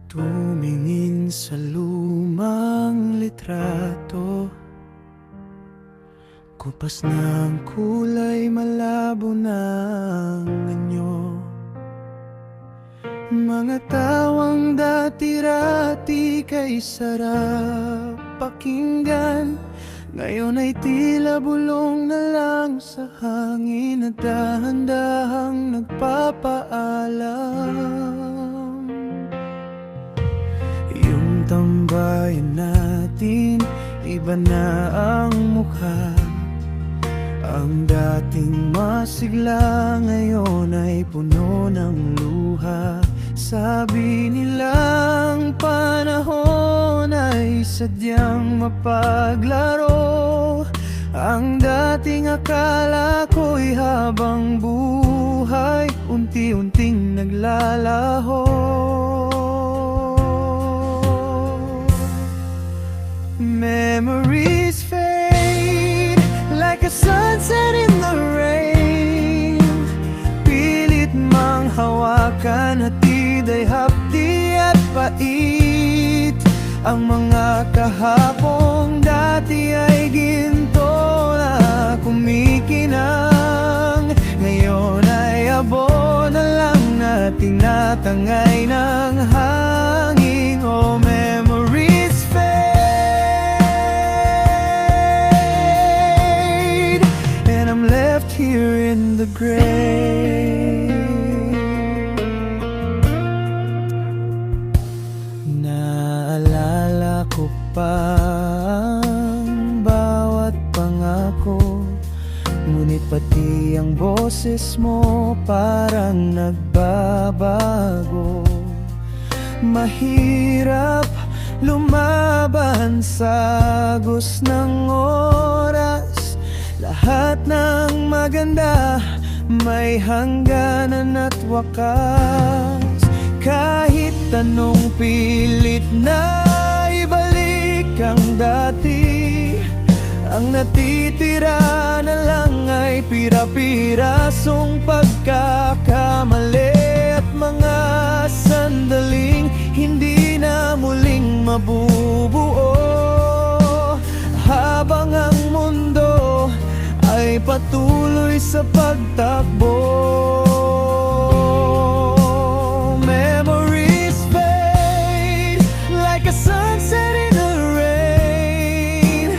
Tumingin sa lumang litrato, kupas ng kulay, malabo ng anyo. Mga tawang dati-rati kay sarap pakinggan, ngayon ay tila bulong na lang sa hangin at dahan-dahang nagpapaalam. Yung tambayan natin, iba na ang mukha. Ang dating masigla ngayon ay puno ng luha. Sabi nilang panahon ay sadyang mapaglaro. Ang dating akala ko'y habang buhay, unti-unting naglalaho. Memories fade like a sunset in the rain. Pilit mang hawakan, hatid ay hapdi at pait. Ang mga kahapong dati ay ginto na kumikinang, ngayon ay abo na lang na tinatangay ng hangin. Oh, memories fade, and I'm left here in the grave. Naalala ko pa ang bawat pangako, ngunit pati ang boses mo parang nagbabago. Mahirap lumaban sa agos ng oras. Lahat ng maganda may hangganan at wakas. Kahit anong pilit na ibalik ang dati, ang natitira na lang ay pira-pirasong pagkakamali at mga sandaling hindi na muling mabubuo. Habang ang mundo ay patuloy sa pagtakbo, memories fade like a sunset in the rain.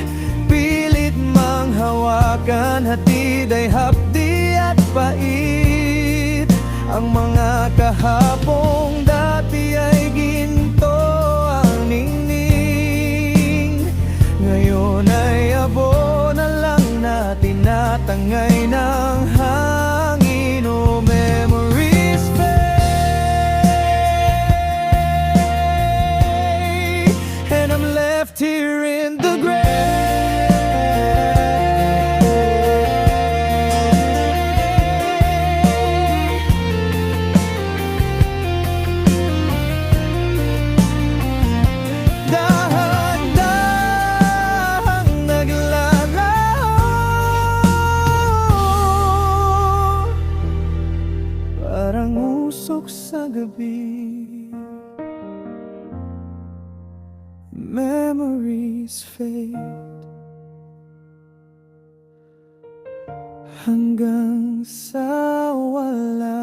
Pilit mang hawakan, hatid ay hapdi at pait. Ang mga kahapong dati ay ginto ang ningning, ngayon ay abo na lang na tinatangay ng hangin. Oh, memories fade, and I'm left here in the grave. Dahan-dahang naglalaho, parang usok sa gabi. Memories fade hanggang sa wala.